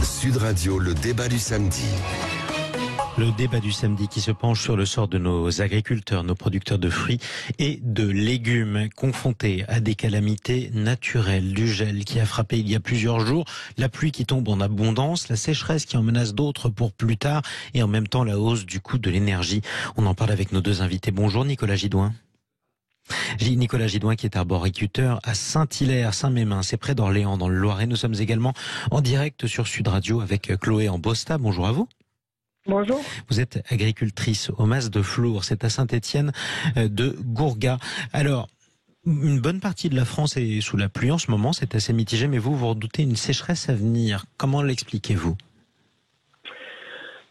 Sud Radio, le débat du samedi. Le débat du samedi qui se penche sur le sort de nos agriculteurs, nos producteurs de fruits et de légumes confrontés à des calamités naturelles, du gel qui a frappé il y a plusieurs jours, la pluie qui tombe en abondance, la sécheresse qui en menace d'autres pour plus tard et en même temps la hausse du coût de l'énergie. On en parle avec nos deux invités. Bonjour Nicolas Gidouin. Nicolas Gidouin qui est arboriculteur à Saint-Hilaire, Saint-Mémin, c'est près d'Orléans dans le Loiret. Nous sommes également en direct sur Sud Radio avec Chloé Ambosta. Bonjour à vous. Bonjour. Vous êtes agricultrice au Mas de Flour, c'est à Saint-Étienne de Gourgat. Alors, une bonne partie de la France est sous la pluie en ce moment, c'est assez mitigé, mais vous redoutez une sécheresse à venir. Comment l'expliquez-vous ?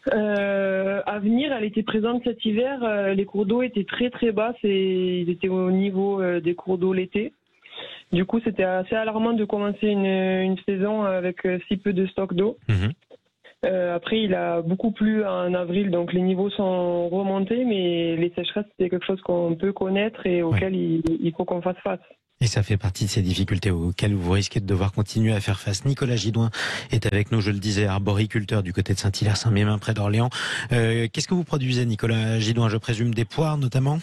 À venir, elle était présente cet hiver, les cours d'eau étaient très très bas, ils étaient au niveau des cours d'eau l'été. Du coup, c'était assez alarmant de commencer une saison avec si peu de stock d'eau. Après, il a beaucoup plu en avril, donc les niveaux sont remontés, mais les sécheresses, c'est quelque chose qu'on peut connaître et auquel il faut qu'on fasse face. Et ça fait partie de ces difficultés auxquelles vous risquez de devoir continuer à faire face. Nicolas Gidouin est avec nous, je le disais, arboriculteur du côté de Saint-Hilaire-Saint-Mémin, près d'Orléans. Qu'est-ce que vous produisez, Nicolas Gidouin ? Je présume des poires, notamment ?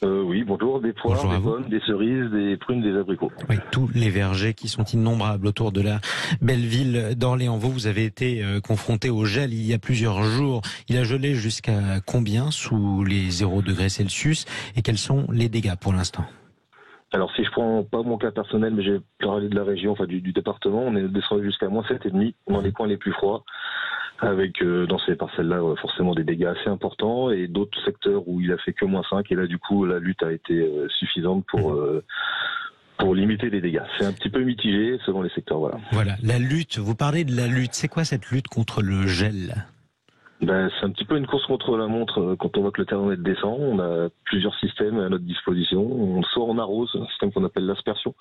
Oui, bonjour, des poires, des pommes, des cerises, des prunes, des abricots. Oui, tous les vergers qui sont innombrables autour de la belle ville d'Orléans. Vous avez été confronté au gel il y a plusieurs jours. Il a gelé jusqu'à combien sous les 0 degrés Celsius et quels sont les dégâts pour l'instant ? Alors si je prends pas mon cas personnel, mais j'ai parlé de la région, enfin du département, on est descendu jusqu'à -7,5 dans les coins les plus froids, avec dans ces parcelles-là forcément des dégâts assez importants et d'autres secteurs où il a fait que -5 et là du coup la lutte a été suffisante pour limiter les dégâts. C'est un petit peu mitigé selon les secteurs, voilà. Voilà, la lutte, vous parlez de la lutte, c'est quoi cette lutte contre le gel ? C'est un petit peu une course contre la montre quand on voit que le thermomètre descend. On a plusieurs systèmes à notre disposition. Soit on arrose, un système qu'on appelle l'aspersion.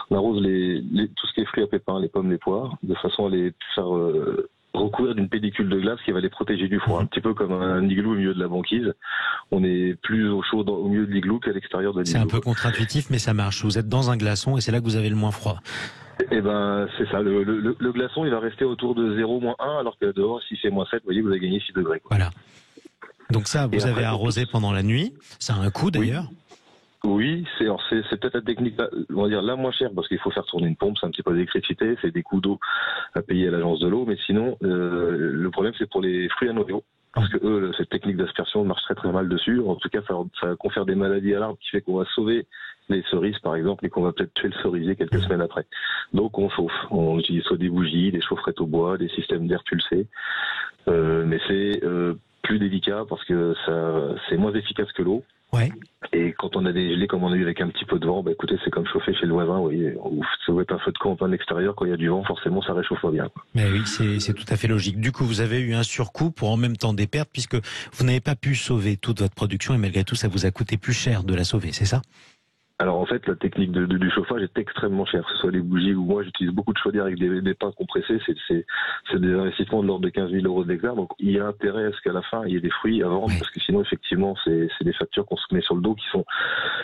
On arrose tout ce qui est fruits à pépins, les pommes, les poires, de façon à les faire recouvrir d'une pellicule de glace qui va les protéger du froid. Un petit peu comme un igloo au milieu de la banquise. On est plus au chaud au milieu de l'igloo qu'à l'extérieur de l'igloo. C'est un peu contre-intuitif, mais ça marche. Vous êtes dans un glaçon et c'est là que vous avez le moins froid. Eh ben, c'est ça. Le glaçon, il va rester autour de 0, -1, alors que dehors, si c'est -7, vous voyez, vous avez gagné 6 degrés. Quoi. Voilà. Donc ça, vous avez arrosé pendant la nuit. Ça a un coût d'ailleurs. Oui, c'est peut-être la technique, on va dire, la moins chère, parce qu'il faut faire tourner une pompe, c'est un petit peu d'électricité, c'est des coûts d'eau à payer à l'agence de l'eau, mais sinon, le problème, c'est pour les fruits à noyaux. Parce que eux, cette technique d'aspersion marche très très mal dessus. En tout cas, ça confère des maladies à l'arbre qui fait qu'on va sauver les cerises, par exemple, et qu'on va peut-être tuer le cerisier quelques semaines après. Donc on chauffe. On utilise soit des bougies, des chaufferettes au bois, des systèmes d'air pulsé. Mais c'est plus délicat parce que c'est moins efficace que l'eau. Ouais. Et quand on a des gelées comme on a eu avec un petit peu de vent, écoutez, c'est comme chauffer chez le voisin, vous voyez, ou ça va être un feu de camp en plein extérieur, quand il y a du vent, forcément ça réchauffe pas bien. Mais oui, c'est tout à fait logique. Du coup, vous avez eu un surcoût pour en même temps des pertes, puisque vous n'avez pas pu sauver toute votre production, et malgré tout, ça vous a coûté plus cher de la sauver, c'est ça ? Alors en fait, la technique du chauffage est extrêmement chère, que ce soit les bougies ou moi j'utilise beaucoup de chaudières avec des pins compressés, c'est des investissements de l'ordre de 15 000 euros de l'hectare, donc il y a intérêt à ce qu'à la fin il y ait des fruits à vendre, parce que sinon effectivement c'est des factures qu'on se met sur le dos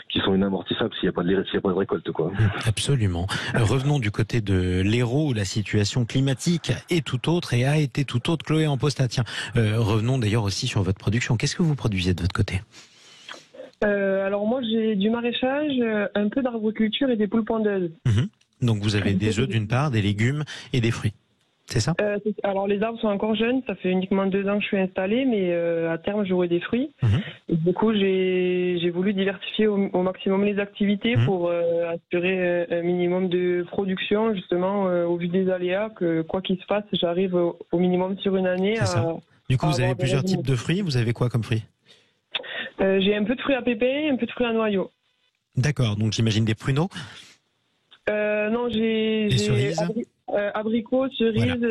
qui sont inamortissables s'il n'y a pas de récolte, quoi. Absolument. Revenons du côté de l'Hérault où la situation climatique est tout autre et a été tout autre. Chloé Ambosta, tiens, revenons d'ailleurs aussi sur votre production. Qu'est-ce que vous produisez de votre côté ? Alors moi j'ai du maraîchage, un peu d'arboriculture et des poules pondeuses. Donc vous avez des œufs d'une part, des légumes et des fruits, c'est ça ? Alors les arbres sont encore jeunes, ça fait uniquement 2 ans que je suis installée, mais à terme j'aurai des fruits. Et du coup j'ai voulu diversifier au maximum les activités pour assurer un minimum de production, justement au vu des aléas, que quoi qu'il se passe, j'arrive au minimum sur une année. Du coup vous avez plusieurs types de fruits, vous avez quoi comme fruits ? J'ai un peu de fruits à pépins et un peu de fruits à noyaux. D'accord, donc j'imagine des pruneaux ? Non, j'ai cerises abricots, cerises,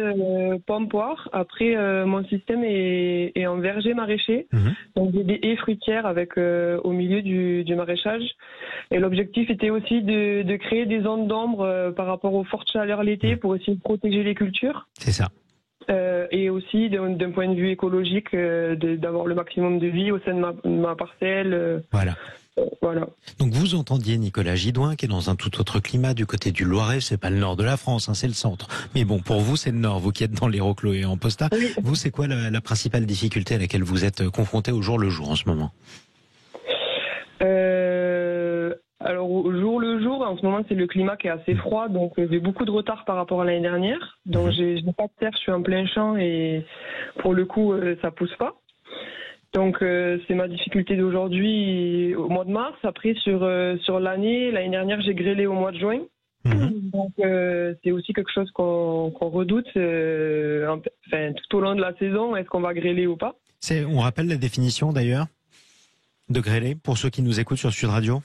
pommes, poires. Après, mon système est en verger maraîcher. Donc j'ai des haies fruitières avec au milieu du maraîchage. Et l'objectif était aussi de créer des zones d'ombre par rapport aux fortes chaleurs l'été pour essayer de protéger les cultures. C'est ça. Et aussi d'un point de vue écologique, d'avoir le maximum de vie au sein de ma parcelle. Voilà. Voilà. Donc vous entendiez Nicolas Gidouin qui est dans un tout autre climat du côté du Loiret, c'est pas le nord de la France, hein, c'est le centre. Mais bon, pour vous c'est le nord, vous qui êtes dans l'Hérault, Chloé Amposta. Oui. Vous, c'est quoi la principale difficulté à laquelle vous êtes confronté au jour le jour en ce moment? Alors au jour le jour, en ce moment c'est le climat qui est assez froid, donc j'ai beaucoup de retard par rapport à l'année dernière. Donc je n'ai pas de terre, je suis en plein champ et pour le coup ça pousse pas. Donc c'est ma difficulté d'aujourd'hui au mois de mars. Après sur l'année dernière j'ai grêlé au mois de juin. Donc c'est aussi quelque chose qu'on redoute tout au long de la saison. Est-ce qu'on va grêler ou pas? On rappelle la définition d'ailleurs de grêler pour ceux qui nous écoutent sur Sud Radio.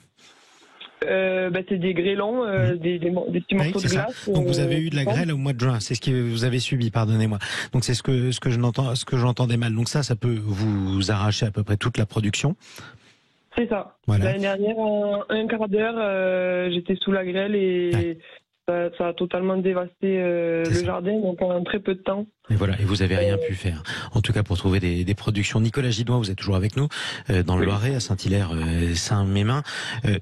C'est des grêlons, des petits morceaux de glace. Donc vous avez eu de la grêle au mois de juin, c'est ce que vous avez subi, pardonnez-moi. Donc c'est ce que j'entendais mal. Donc ça peut vous arracher à peu près toute la production. C'est ça. Voilà. L'année dernière, en un quart d'heure, j'étais sous la grêle et ça a totalement dévasté le jardin, donc en très peu de temps. Et voilà, et vous n'avez rien pu faire. En tout cas, pour trouver des productions. Nicolas Gidouin, vous êtes toujours avec nous, dans le Loiret, à Saint-Hilaire, Saint-Mémin.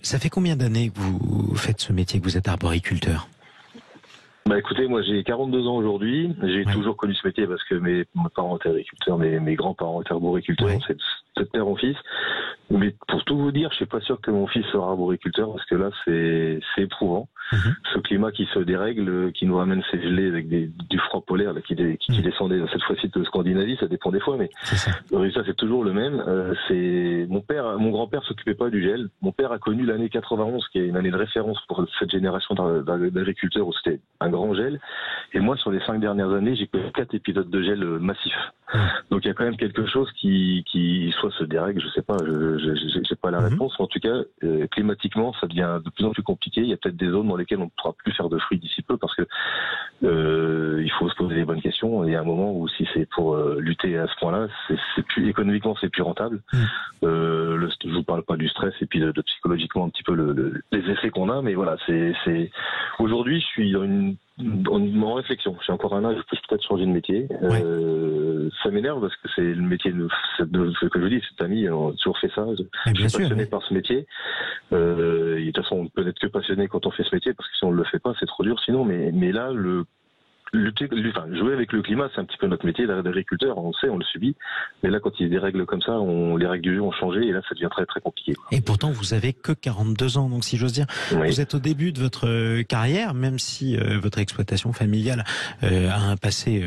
Ça fait combien d'années que vous faites ce métier, que vous êtes arboriculteur? Écoutez, moi j'ai 42 ans aujourd'hui. J'ai toujours connu ce métier parce que mes parents étaient agriculteurs, mes grands-parents étaient arboriculteurs. C'est de père en fils. Mais pour tout vous dire, je suis pas sûr que mon fils sera arboriculteur parce que là c'est éprouvant. Ce climat qui se dérègle, qui nous ramène ces gelées avec du froid polaire là, qui descendait cette fois-ci de Scandinavie, ça dépend des fois, mais le résultat c'est toujours le même. C'est mon grand-père s'occupait pas du gel. Mon père a connu l'année 91, qui est une année de référence pour cette génération d'agriculteurs où c'était un grand gel. Et moi, sur les 5 dernières années, j'ai connu 4 épisodes de gel massif. Donc il y a quand même quelque chose qui soit se dérègle, je sais pas, j'ai pas la réponse. En tout cas, climatiquement, ça devient de plus en plus compliqué. Il y a peut-être des zones dans lesquelles on ne pourra plus faire de fruits d'ici peu parce que il faut se poser les bonnes questions. Il y a un moment où si c'est pour lutter à ce point-là, c'est plus économiquement, c'est plus rentable. Je vous parle pas du stress et puis de psychologiquement un petit peu les effets qu'on a, mais voilà, c'est aujourd'hui je suis en réflexion. J'ai encore un âge, je peux peut-être changer de métier. Ça m'énerve parce que c'est le métier ce que je vous dis, cet ami, on a toujours fait ça. Je suis passionné par ce métier. De toute façon, on ne peut être que passionné quand on fait ce métier parce que si on ne le fait pas, c'est trop dur sinon. Mais là, jouer avec le climat, c'est un petit peu notre métier d'agriculteur, on le sait, on le subit. Mais là, quand il y a des règles comme ça, les règles du jeu ont changé et là, ça devient très très compliqué. Et pourtant, vous avez que 42 ans, donc si j'ose dire, vous êtes au début de votre carrière, même si votre exploitation familiale a un passé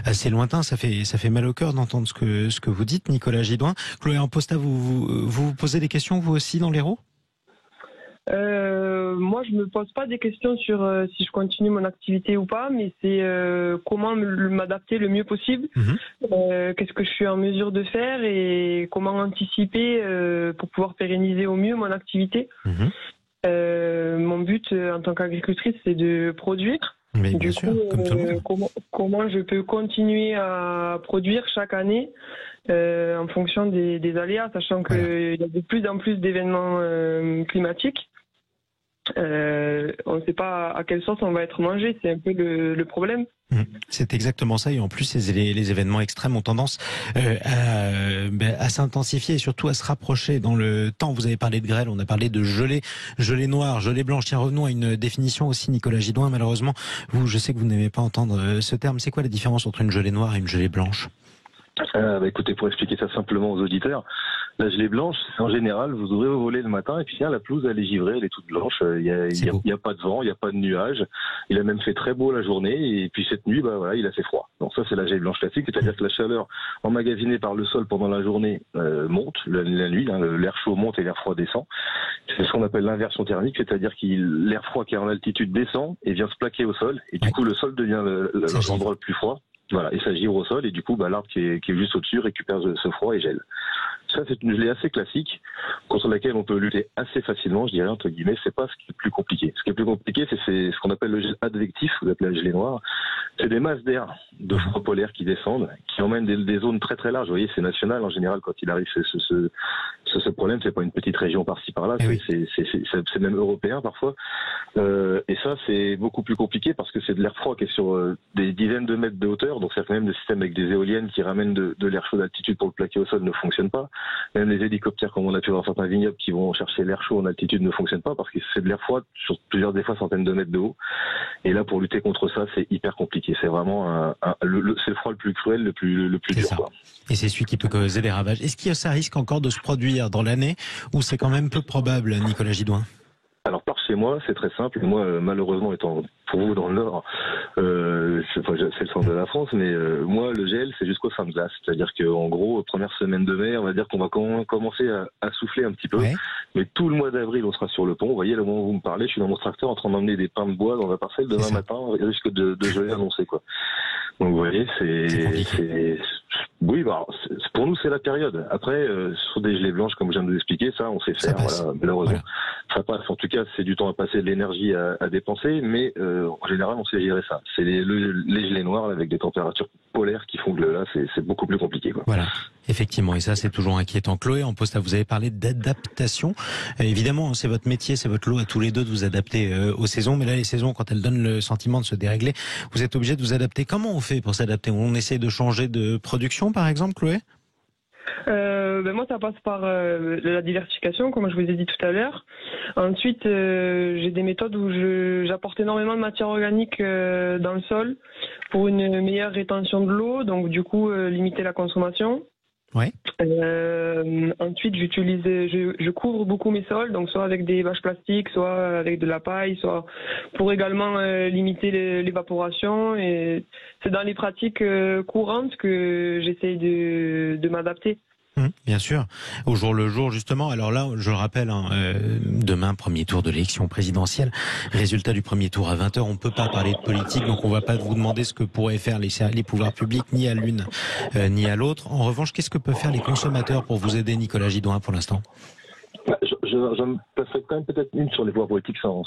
assez lointain. Ça fait mal au cœur d'entendre ce que vous dites, Nicolas Gidouin. Chloé Amposta, vous posez des questions vous aussi dans l'Hérault? Moi, je me pose pas des questions sur si je continue mon activité ou pas, mais c'est comment m'adapter le mieux possible. Qu'est-ce que je suis en mesure de faire et comment anticiper pour pouvoir pérenniser au mieux mon activité. Mon but en tant qu'agricultrice, c'est de produire. Mais bien sûr, comme tout le monde. Comment je peux continuer à produire chaque année en fonction des aléas, sachant qu'il y a de plus en plus d'événements climatiques. On ne sait pas à quelle sauce on va être mangé, c'est un peu le problème. C'est exactement ça, et en plus les événements extrêmes ont tendance à s'intensifier et surtout à se rapprocher dans le temps. Vous avez parlé de grêle, on a parlé de gelée noire, gelée blanche. Tiens, revenons à une définition aussi, Nicolas Gidouin. Malheureusement, je sais que vous n'aimez pas entendre ce terme. C'est quoi la différence entre une gelée noire et une gelée blanche? Écoutez, pour expliquer ça simplement aux auditeurs, la gelée blanche, c'est en général, vous ouvrez vos volets le matin et puis la pelouse elle est givrée, elle est toute blanche, il y a pas de vent, il y a pas de nuages, il a même fait très beau la journée et puis cette nuit, il a fait froid. Donc ça c'est la gelée blanche classique, c'est-à-dire que la chaleur emmagasinée par le sol pendant la journée monte, la nuit, l'air chaud monte et l'air froid descend. C'est ce qu'on appelle l'inversion thermique, c'est-à-dire que l'air froid qui est en altitude descend et vient se plaquer au sol et du coup le sol devient l'endroit le plus froid. Voilà, et ça gire au sol et du coup l'arbre qui est juste au-dessus récupère ce froid et gèle. Ça c'est une gelée assez classique contre laquelle on peut lutter assez facilement, je dirais entre guillemets. C'est pas ce qui est plus compliqué. Ce qui est plus compliqué, c'est ce qu'on appelle le gel advectif, vous appelez la gelée noire. C'est des masses d'air de froid polaire qui descendent, qui emmènent des zones très très larges. Vous voyez, c'est national en général quand il arrive ce problème, c'est pas une petite région par-ci par-là, c'est même européen parfois. Et ça, c'est beaucoup plus compliqué parce que c'est de l'air froid qui est sur des dizaines de mètres de hauteur. Donc c'est même des systèmes avec des éoliennes qui ramènent de l'air chaud d'altitude pour le plaquer au sol ne fonctionnent pas. Même les hélicoptères, comme on a pu voir certains vignobles qui vont chercher l'air chaud en altitude, ne fonctionnent pas parce que c'est de l'air froid sur plusieurs, des fois centaines de mètres de haut. Et là, pour lutter contre ça, c'est hyper compliqué. C'est vraiment c'est le froid le plus cruel, le plus dur, quoi. Et c'est celui qui peut causer des ravages. Est-ce que ça risque encore de se produire dans l'année ou c'est quand même peu probable, Nicolas Gidouin? Alors par chez moi, c'est très simple. Moi, malheureusement, étant pour vous dans le Nord, c'est le centre de la France, mais moi, le gel, c'est jusqu'au fin de glace. C'est-à-dire qu'en gros, première semaine de mai, on va dire qu'on va commencer à souffler un petit peu. Ouais. Mais tout le mois d'avril, on sera sur le pont. Vous voyez, le moment où vous me parlez, je suis dans mon tracteur en train d'emmener des pains de bois dans la parcelle. Demain matin, il risque de geler annoncé, quoi. Donc vous voyez, oui, bah, pour nous c'est la période. Après, sur des gelées blanches, comme je viens de vous expliquer, ça on sait faire. Voilà, malheureusement, ça passe. En tout cas, c'est du temps à passer, de l'énergie à dépenser, mais en général, on sait gérer ça. C'est les gelées noires là, avec des températures polaires qui font que là, c'est beaucoup plus compliqué, quoi. Voilà. Effectivement, et ça c'est toujours inquiétant. Chloé, en poste, vous avez parlé d'adaptation. Évidemment, c'est votre métier, c'est votre lot à tous les deux de vous adapter aux saisons, mais là les saisons, quand elles donnent le sentiment de se dérégler, vous êtes obligé de vous adapter. Comment on fait pour s'adapter? On essaie de changer de production, par exemple, Chloé? Moi, ça passe par la diversification, comme je vous ai dit tout à l'heure. Ensuite, j'ai des méthodes où j'apporte énormément de matière organique dans le sol pour une meilleure rétention de l'eau, donc du coup limiter la consommation. Ouais. Ensuite, je couvre beaucoup mes sols, donc soit avec des bâches plastiques, soit avec de la paille, soit pour également limiter l'évaporation. Et c'est dans les pratiques courantes que j'essaye de m'adapter. Bien sûr, au jour le jour justement. Alors là, je le rappelle, demain, premier tour de l'élection présidentielle, résultat du premier tour à 20h, on ne peut pas parler de politique, donc on ne va pas vous demander ce que pourraient faire les pouvoirs publics, ni à l'une ni à l'autre. En revanche, qu'est-ce que peuvent faire les consommateurs pour vous aider, Nicolas Gidouin, pour l'instant? Je me passerai quand même peut-être une sur les pouvoirs politiques sans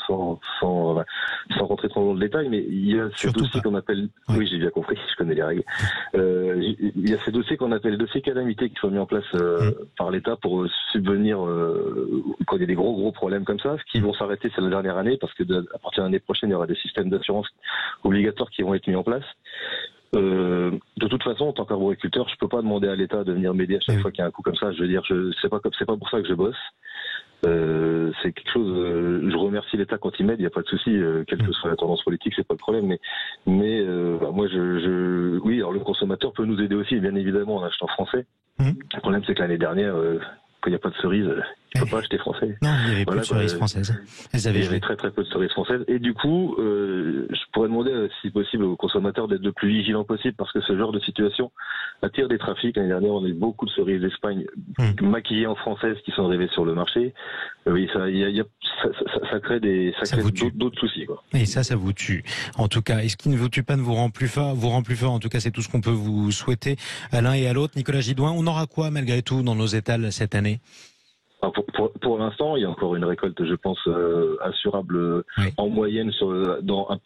rentrer trop dans le détail, mais il y a ces dossiers qu'on appelle... Oui, j'ai bien compris, je connais les règles. Il y a ces dossiers qu'on appelle les dossiers calamités qui sont mis en place par l'État pour subvenir quand il y a des gros problèmes comme ça. Ce qui vont s'arrêter, c'est la dernière année, parce que à partir de l'année prochaine, il y aura des systèmes d'assurance obligatoires qui vont être mis en place. De toute façon, en tant qu'arboriculteur, je peux pas demander à l'État de venir m'aider à chaque fois qu'il y a un coup comme ça. Je veux dire, c'est pas pour ça que je bosse. C'est quelque chose. Je remercie l'État quand il m'aide. Il n'y a pas de souci, quelle que soit la tendance politique, c'est pas le problème. Mais moi, oui. Alors le consommateur peut nous aider aussi, bien évidemment, en achetant français. Le problème, c'est que l'année dernière, quand il n'y a pas de cerises, il ne faut pas acheter français. Non, il n'y avait plus de cerises françaises. Il y avait très peu de cerises françaises. Et du coup, je pourrais demander, si possible, aux consommateurs d'être le plus vigilants possible, parce que ce genre de situation attire des trafics. L'année dernière, on a eu beaucoup de cerises d'Espagne maquillées en françaises qui sont arrivées sur le marché. Oui, ça crée d'autres soucis, quoi. Et ça vous tue. En tout cas, et ce qui ne vous tue pas ne vous rend plus fort. En tout cas, c'est tout ce qu'on peut vous souhaiter à l'un et à l'autre. Nicolas Gidouin, on aura quoi malgré tout dans nos étals cette année? Pour l'instant, il y a encore une récolte, je pense, assurable en moyenne dans à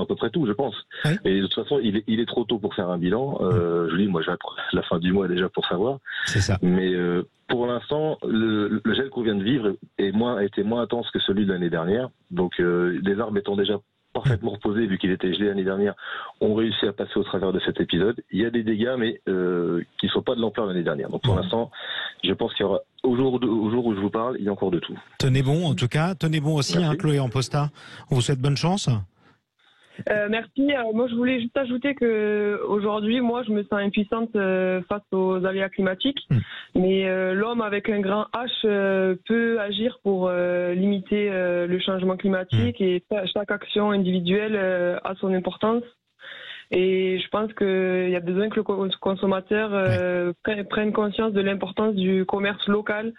peu près tout, je pense. Oui. Et de toute façon, il est trop tôt pour faire un bilan. Je dis, moi, j'attends la fin du mois déjà pour savoir. C'est ça. Mais pour l'instant, le gel qu'on vient de vivre était moins intense que celui de l'année dernière. Donc, les arbres étant déjà parfaitement reposés, vu qu'il était gelé l'année dernière, ont réussi à passer au travers de cet épisode. Il y a des dégâts, mais qui ne sont pas de l'ampleur de l'année dernière. Donc pour l'instant, je pense qu'il y aura, au jour où je vous parle, il y a encore de tout. Tenez bon, en tout cas. Tenez bon aussi, Chloé en posta. On vous souhaite bonne chance. Merci. Moi, je voulais juste ajouter que aujourd'hui, moi, je me sens impuissante face aux aléas climatiques. Mais l'homme avec un grand H peut agir pour limiter le changement climatique et chaque action individuelle a son importance. Et je pense qu'il y a besoin que le consommateur prenne conscience de l'importance du commerce local.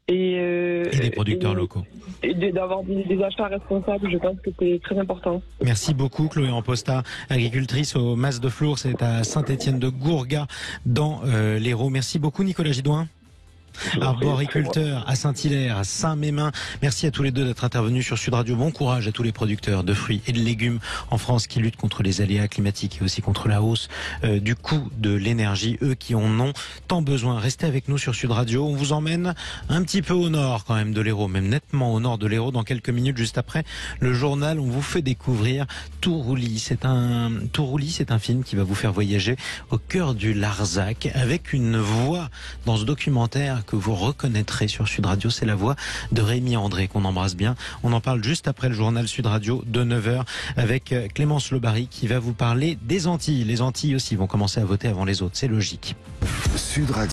Et des producteurs locaux. Et d'avoir des achats responsables, je pense que c'est très important. Merci beaucoup Chloé Amposta, agricultrice au Mas de Flour, c'est à Saint-Étienne de Gourgat dans l'Hérault. Merci beaucoup Nicolas Gidouin. arboriculteur à Saint-Hilaire, à Saint-Mémin. Merci à tous les deux d'être intervenus sur Sud Radio. Bon courage à tous les producteurs de fruits et de légumes en France qui luttent contre les aléas climatiques et aussi contre la hausse du coût de l'énergie, eux qui en ont tant besoin. Restez avec nous sur Sud Radio. On vous emmène un petit peu au nord quand même de l'Hérault, même nettement au nord de l'Hérault. Dans quelques minutes, juste après le journal, on vous fait découvrir Tourouli. C'est un film qui va vous faire voyager au cœur du Larzac avec une voix dans ce documentaire que vous reconnaîtrez sur Sud Radio. C'est la voix de Rémi André qu'on embrasse bien. On en parle juste après le journal Sud Radio de 9h avec Clémence Lebary qui va vous parler des Antilles. Les Antilles aussi vont commencer à voter avant les autres. C'est logique. Sud Radio.